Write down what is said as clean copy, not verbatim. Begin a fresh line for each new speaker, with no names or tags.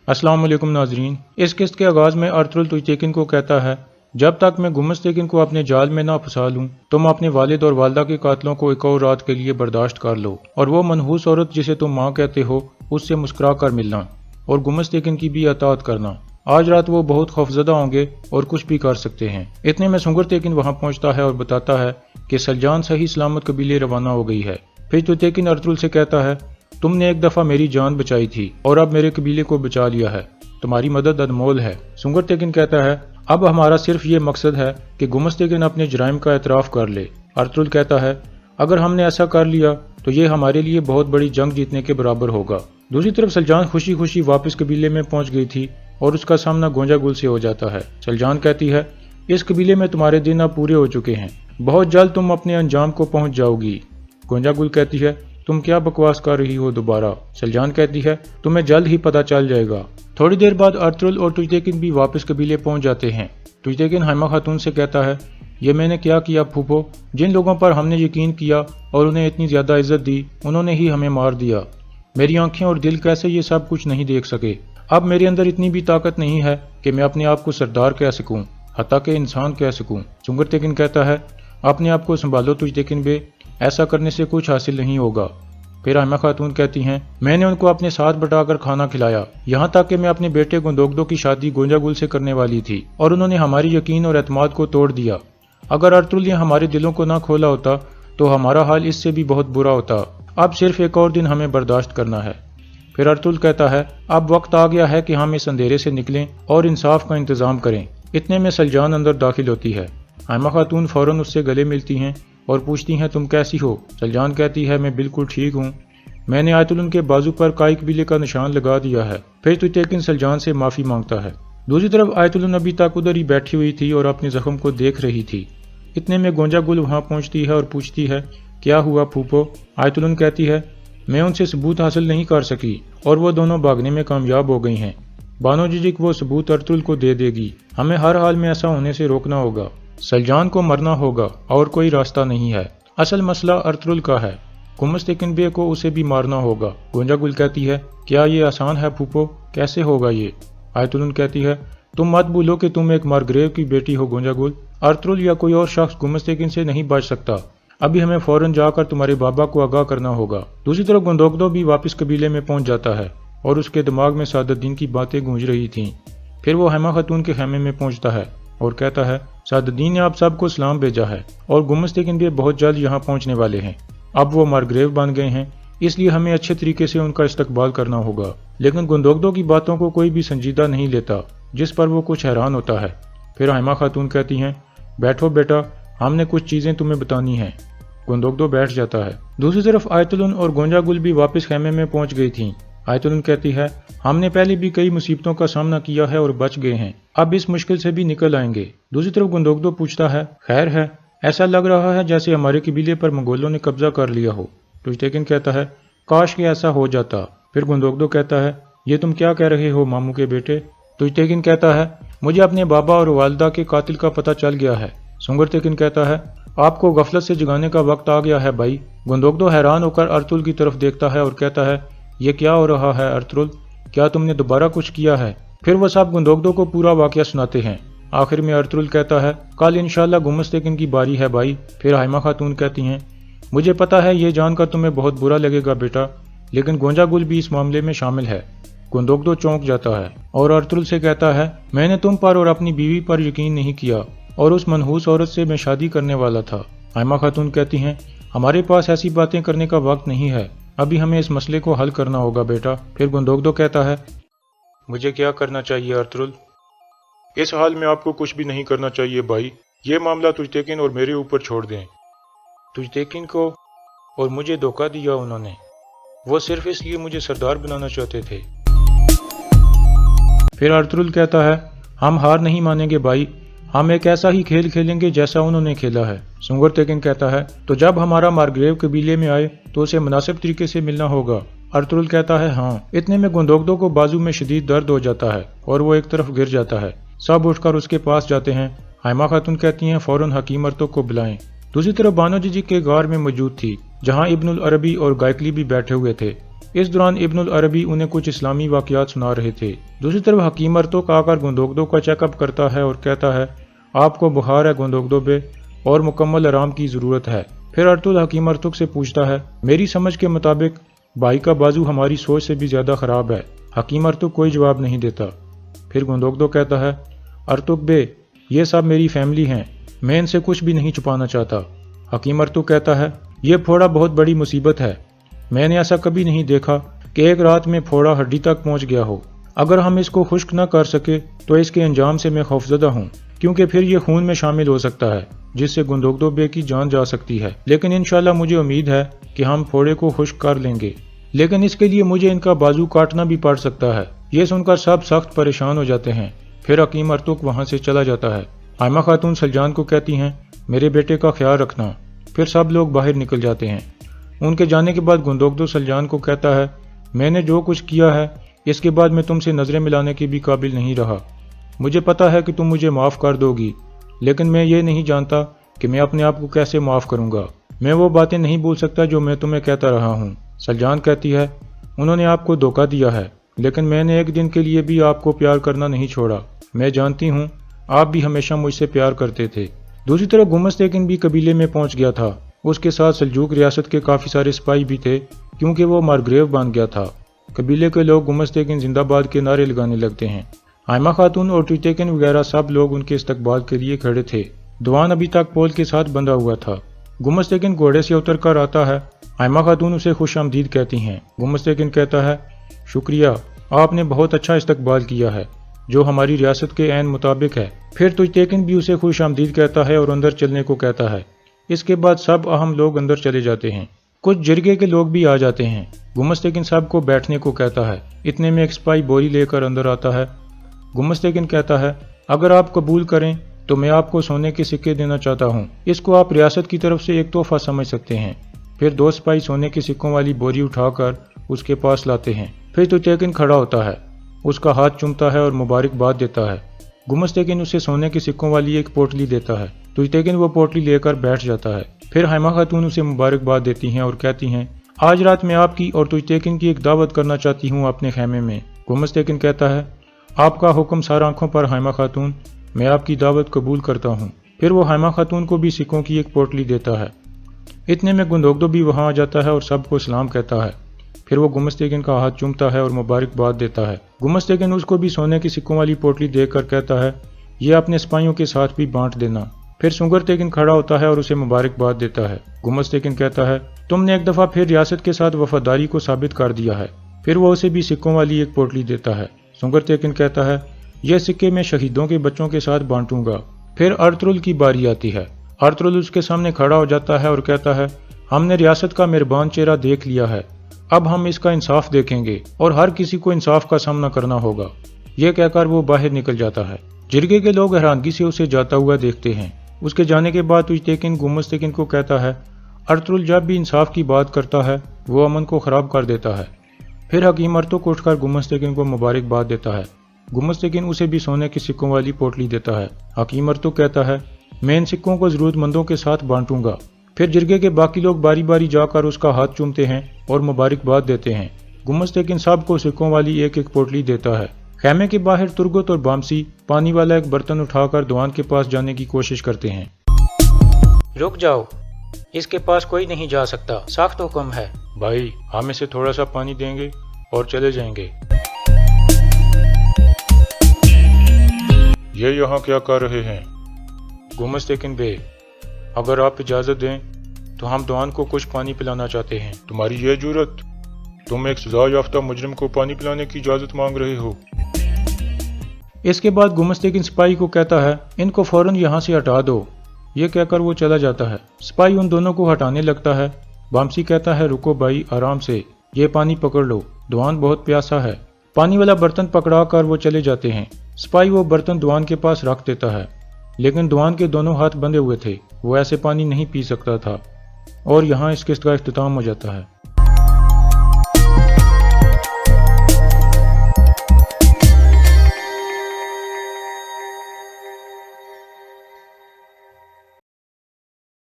अस्सलाम वालेकुम नाजरीन। इस किस्त के आगाज में अर्तुगरुल तुगतेकिन को कहता है, जब तक मैं गुमस्तकिन को अपने जाल में ना फंसा लूं, तुम अपने वालिद और वालदा के कातलों को एक और रात के लिए बर्दाश्त कर लो और वो मनहूस औरत जिसे तुम माँ कहते हो उससे मुस्कुरा कर मिलना और गुमस्तकिन की भी अतात करना। आज रात वो बहुत खौफजदा होंगे और कुछ भी कर सकते हैं। इतने में सुंगरतेकिन वहां पहुंचता है और बताता है कि सलजान सही सलामत कबीले रवाना हो गई है। फिर तुगतेकिन अर्तुगरुल से कहता है, तुमने एक दफा मेरी जान बचाई थी और अब मेरे कबीले को बचा लिया है, तुम्हारी मदद अनमोल है। सुंगरतेकिन कहता है, अब हमारा सिर्फ ये मकसद है कि गुमस्तकिन अपने जराइम का एतराफ कर ले। अर्तुगरुल कहता है, अगर हमने ऐसा कर लिया तो ये हमारे लिए बहुत बड़ी जंग जीतने के बराबर होगा। दूसरी तरफ सलजान खुशी खुशी वापस कबीले में पहुंच गई थी और उसका सामना गोंजागुल से हो जाता है। सलजान कहती है, इस कबीले में तुम्हारे दिन अब पूरे हो चुके हैं, बहुत जल्द तुम अपने अंजाम को पहुंच जाओगी। गोंजागुल कहती है, तुम क्या बकवास कर रही हो दोबारा। सलजान कहती है, तुम्हें जल्द ही पता चल जाएगा। थोड़ी देर बाद अर्तुगरुल और तुगतेकिन भी वापस कबीले पहुंच जाते हैं। तुगतेकिन हाइमा खातून से कहता है, ये मैंने क्या किया फूफो, जिन लोगों पर हमने यकीन किया और उन्हें इतनी ज्यादा इज्जत दी उन्होंने ही हमें मार दिया। मेरी आंखें और दिल कैसे ये सब कुछ नहीं देख सके। अब मेरे अंदर इतनी भी ताकत नहीं है कि मैं अपने आप को सरदार कह सकूं, हत्ता के इंसान कह सकूं। सुंगरतेकिन कहता है, अपने आप को संभालो तुगतेकिन बे, ऐसा करने से कुछ हासिल नहीं होगा। फिर हाइमा खातून कहती हैं, मैंने उनको अपने साथ बटाकर खाना खिलाया, यहाँ तक कि मैं अपने बेटे गुंदोगदो की शादी गोंजागुल से करने वाली थी और उन्होंने हमारी यकीन और एतमाद को तोड़ दिया। अगर अर्तुगरुल ने हमारे दिलों को ना खोला होता तो हमारा हाल इससे भी बहुत बुरा होता। अब सिर्फ एक और दिन हमें बर्दाश्त करना है। फिर अर्तुगरुल कहता है, अब वक्त आ गया है कि हम इस अंधेरे से निकलें और इंसाफ का इंतजाम करें। इतने में सलजान अंदर दाखिल होती है। हाइमा खातून फौरन उससे गले मिलती हैं और पूछती हैं, तुम कैसी हो। सलजान कहती है, मैं बिल्कुल ठीक हूँ, मैंने आयतुल के बाजू पर काई कबीले का निशान लगा दिया है। फिर तुगतेकिन सलजान से माफी मांगता है। दूसरी तरफ आयतुल अभी तक उधर ही बैठी हुई थी और अपने जख्म को देख रही थी। इतने में गोंजागुल वहां पहुंचती है और पूछती है, क्या हुआ फूफो। आयतुल कहती है, मैं उनसे सबूत हासिल नहीं कर सकी और वो दोनों भागने में कामयाब हो गई हैं। बानो जिजिक वो सबूत अर्तुगरुल को दे देगी, हमें हर हाल में ऐसा होने से रोकना होगा। सलजान को मरना होगा और कोई रास्ता नहीं है। असल मसला अर्तुगरुल का है, गुमस्तकिन बे को उसे भी मारना होगा। गोंजागुल कहती है, क्या ये आसान है फूफो, कैसे होगा ये। आयतुल कहती है, तुम मत भूलो कि तुम एक मारग्रेव की बेटी हो गोंजागुल। अर्तुगरुल या कोई और शख्स गुमस्तकिन से नहीं बच सकता। अभी हमें फौरन जाकर तुम्हारे बाबा को आगाह करना होगा। दूसरी तरफ गुंदोगदो भी वापस कबीले में पहुंच जाता है और उसके दिमाग में सादुद्दीन की बातें गूंज रही थीं। फिर वो हाइमा खातून के खेमे में पहुंचता है और कहता है, सादुद्दीन ने आप सबको सलाम भेजा है और गुमस्तकिन भी बहुत जल्द यहाँ पहुंचने वाले हैं। अब वो मारग्रेव बन गए हैं, इसलिए हमें अच्छे तरीके से उनका इस्तकबाल करना होगा। लेकिन गुंदोगदो की बातों को कोई भी संजीदा नहीं लेता, जिस पर वो कुछ हैरान होता है। फिर हाइमा खातून कहती हैं, बैठो बेटा, हमने कुछ चीजें तुम्हें बतानी हैं। गुंदोगदो बैठ जाता है। दूसरी तरफ आयतुल और गोंजागुल भी वापस खेमे में पहुंच गई थीं। आयतुल कहती है, हमने पहले भी कई मुसीबतों का सामना किया है और बच गए हैं, अब इस मुश्किल से भी निकल आएंगे। दूसरी तरफ गुंदोगदो पूछता है, खैर है, ऐसा लग रहा है जैसे हमारे कबीले पर मंगोलों ने कब्जा कर लिया हो। तुगतेकिन कहता है, काश कि ऐसा हो जाता। फिर गुंदोगदो कहता है, ये तुम क्या कह रहे हो मामू के बेटे। तुगतेकिन कहता है, मुझे अपने बाबा और वालदा के कातिल का पता चल गया है। सुंगरतेकिन कहता है, आपको गफलत से जगाने का वक्त आ गया है भाई। गुंदोगदो हैरान होकर अर्तुगरुल की तरफ देखता है और कहता है, ये क्या हो रहा है अर्तुगरुल, क्या तुमने दोबारा कुछ किया है। फिर वो सब गुंदोगदो को पूरा वाकया सुनाते हैं। आखिर में अर्तुगरुल कहता है, कल इंशाल्लाह गुमस्तकिन की बारी है भाई। फिर हाइमा खातून कहती हैं, मुझे पता है ये जानकर तुम्हें बहुत बुरा लगेगा बेटा, लेकिन गोंजागुल भी इस मामले में शामिल है। गुंदोगदो चौंक जाता है और अर्तुगरुल से कहता है, मैंने तुम पर और अपनी बीवी पर यकीन नहीं किया और उस मनहूस औरत से मैं शादी करने वाला था। हाइमा खातून कहती हैं, हमारे पास ऐसी बातें करने का वक्त नहीं है, अभी हमें इस मसले को हल करना होगा बेटा। फिर गुंदोगदो कहता है, मुझे क्या करना चाहिए अर्तुगरुल। इस हाल में आपको कुछ भी नहीं करना चाहिए भाई, ये मामला तुगतेकिन और मेरे ऊपर छोड़ दें। तुगतेकिन को और मुझे धोखा दिया उन्होंने, वो सिर्फ इसलिए मुझे सरदार बनाना चाहते थे। फिर अर्तुगरुल कहता है, हम हार नहीं मानेंगे भाई, हम एक ऐसा ही खेल खेलेंगे जैसा उन्होंने खेला है। सुंगरतेकिन कहता है, तो जब हमारा मारग्रेव कबीले में आए तो उसे मुनासिब तरीके से मिलना होगा। अर्तुगरुल कहता है, हाँ। इतने में गुंदोगदो को बाजू में शदीद दर्द हो जाता है और वो एक तरफ गिर जाता है। सब उठकर उसके पास जाते हैं। हाइमा खातून कहती हैं, फौरन हकीम अर्तो को बुलाएं। दूसरी तरफ बानो जिजिक के गार में मौजूद थी, जहाँ इब्नुल अरबी और गायकली भी बैठे हुए थे। इस दौरान इब्न अल अरबी उन्हें कुछ इस्लामी वाक़यात सुना रहे थे। दूसरी तरफ हकीम अर्तुग आकर गुंदोगदो का चेकअप करता है और कहता है, आपको बुखार है गुंदोगदो बे और मुकम्मल आराम की ज़रूरत है। फिर अर्तुल हकीम अर्तुग से पूछता है, मेरी समझ के मुताबिक भाई का बाजू हमारी सोच से भी ज़्यादा ख़राब है। हकीम अर्तुग कोई जवाब नहीं देता। फिर गुंदोगदो कहता है, अर्तुग बे ये सब मेरी फैमिली हैं, मैं इनसे कुछ भी नहीं छुपाना चाहता। हकीम अर्तुग कहता है, ये फोड़ा बहुत बड़ी मुसीबत है, मैंने ऐसा कभी नहीं देखा कि एक रात में फोड़ा हड्डी तक पहुंच गया हो। अगर हम इसको खुश्क न कर सके तो इसके अंजाम से मैं खौफजदा हूँ, क्योंकि फिर ये खून में शामिल हो सकता है जिससे गुंदोगदो बे की जान जा सकती है। लेकिन इंशाल्लाह मुझे उम्मीद है कि हम फोड़े को खुश्क कर लेंगे, लेकिन इसके लिए मुझे इनका बाजू काटना भी पड़ सकता है। ये सुनकर सब सख्त परेशान हो जाते हैं। फिर हकीम अर्तुग वहाँ से चला जाता है। आयमा खातून सलजान को कहती हैं, मेरे बेटे का ख्याल रखना। फिर सब लोग बाहर निकल जाते हैं। उनके जाने के बाद गुंदोगदो सलजान को कहता है, मैंने जो कुछ किया है इसके बाद मैं तुमसे नजरें मिलाने के भी काबिल नहीं रहा। मुझे पता है कि तुम मुझे माफ़ कर दोगी, लेकिन मैं ये नहीं जानता कि मैं अपने आप को कैसे माफ़ करूँगा। मैं वो बातें नहीं भूल सकता जो मैं तुम्हें कहता रहा हूँ। सलजान कहती है, उन्होंने आपको धोखा दिया है, लेकिन मैंने एक दिन के लिए भी आपको प्यार करना नहीं छोड़ा। मैं जानती हूँ आप भी हमेशा मुझसे प्यार करते थे। दूसरी तरफ गुमस्तैकिन भी कबीले में पहुँच गया था। उसके साथ सल्जूक रियासत के काफ़ी सारे सिपाही भी थे, क्योंकि वो मारग्रेव बन गया था। कबीले के लोग गुमस्तैकिन जिंदाबाद के नारे लगाने लगते हैं। आयमा खातून और टुइटेकिन वगैरह सब लोग उनके इस्तकबाल के लिए खड़े थे। दुआन अभी तक पोल के साथ बंधा हुआ था। गुमस्तैकिन घोड़े से उतर कर आता है। आयमा खातून उसे खुश आमदीद कहती हैं। गुमस्तैकिन कहता है, शुक्रिया, आपने बहुत अच्छा इस्तकबाल किया है जो हमारी रियासत के ऐन मुताबिक है। फिर टुइटेकिन भी उसे खुश आमदीद कहता है और अंदर चलने को कहता है। इसके बाद सब अहम लोग अंदर चले जाते हैं। कुछ जिरगे के लोग भी आ जाते हैं। गुमस्तैकिन सब को बैठने को कहता है। इतने में एक सिपाही बोरी लेकर अंदर आता है। गुमस्तैकिन कहता है, अगर आप कबूल करें तो मैं आपको सोने के सिक्के देना चाहता हूँ। इसको आप रियासत की तरफ से एक तोहफा समझ सकते हैं। फिर दो सिपाही सोने के सिक्कों वाली बोरी उठाकर उसके पास लाते हैं। फिर टुइटेकिन खड़ा होता है, उसका हाथ चूमता है और मुबारकबाद देता है। गुमस्तैकिन उसे सोने के सिक्कों वाली एक पोटली देता है। टुइटेकिन वो पोटली लेकर बैठ जाता है। फिर हाइमा खातून उसे मुबारकबाद देती हैं और कहती हैं, आज रात मैं आपकी और टुइटेकिन की एक दावत करना चाहती हूँ अपने खेमे में। गुमस्तैकिन कहता है, आपका हुक्म सारा आंखों पर हाइमा खातून, मैं आपकी दावत कबूल करता हूँ। फिर वो हाइमा खातून को भी सिक्कों की एक पोटली देता है। इतने में गुंदोगदो भी वहाँ आ जाता है और सबको सलाम कहता है। फिर वो गुमस्तैकिन का हाथ चूमता है और मुबारकबाद देता है। गुमस्तैकिन उसको भी सोने की सिक्कों वाली पोटली देकर कहता है, ये अपने सिपाहियों के साथ भी बांट देना। फिर सुंगरतैकिन खड़ा होता है और उसे मुबारकबाद देता है। गुमस्तैकिन कहता है, तुमने एक दफ़ा फिर रियासत के साथ वफादारी को साबित कर दिया है। फिर वो उसे भी सिक्कों वाली एक पोटली देता है। सुंगरतैकिन कहता है, यह सिक्के मैं शहीदों के बच्चों के साथ बांटूंगा। फिर अर्तुल की बारी आती है। अर्तुल उसके सामने खड़ा हो जाता है और कहता है, हमने रियासत का मेहरबान चेहरा देख लिया है, अब हम इसका इंसाफ देखेंगे और हर किसी को इंसाफ का सामना करना होगा। यह कहकर वो बाहर निकल जाता है। जिरगे के लोग हैरानगी से उसे जाता हुआ देखते हैं। उसके जाने के बाद टुइटेकिन गुमस्तैकिन को कहता है, अर्तुल जब भी इंसाफ की बात करता है वो अमन को खराब कर देता है। फिर हकीम अर्तुग उठकर गुमस्तैकिन को मुबारकबाद देता है। गुमस्तैकिन उसे भी सोने के सिक्कों वाली पोटली देता है। हकीम अर्तुग कहता है, मैं इन सिक्कों को जरूरतमंदों के साथ बांटूंगा। फिर जिरगे के बाकी लोग बारी बारी जाकर उसका हाथ चूमते हैं और मुबारकबाद देते हैं। गुमस्तैकिन सब को सिक्कों वाली एक एक पोटली देता है। खेमे के बाहर तुर्गत और बामसी पानी वाला एक बर्तन उठाकर दुआन के पास जाने की कोशिश करते हैं। रुक जाओ, इसके पास कोई नहीं जा सकता, सख्त हुक्म है। भाई, हम इसे थोड़ा सा पानी देंगे और चले जाएंगे। ये यहाँ क्या कर रहे हैं? गुमस्तैकिन बे, अगर आप इजाजत दें तो हम दुआन को कुछ पानी पिलाना चाहते हैं। तुम्हारी ये जुर्रत, तुम एक सजा याफ्ता मुजरिम को पानी पिलाने की इजाजत मांग रहे हो? इसके बाद गुमस्तैकिन सिपाही को कहता है, इनको फौरन यहाँ से हटा दो। ये कहकर वो चला जाता है। सिपाही उन दोनों को हटाने लगता है। बामसी कहता है, रुको भाई, आराम से, ये पानी पकड़ लो, दुआन बहुत प्यासा है। पानी वाला बर्तन पकड़ा कर वो चले जाते हैं। सिपाही वो बर्तन दुआन के पास रख देता है, लेकिन दुआन के दोनों हाथ बंधे हुए थे, वो ऐसे पानी नहीं पी सकता था। और यहाँ इस किस्त का इख्तिताम हो जाता है।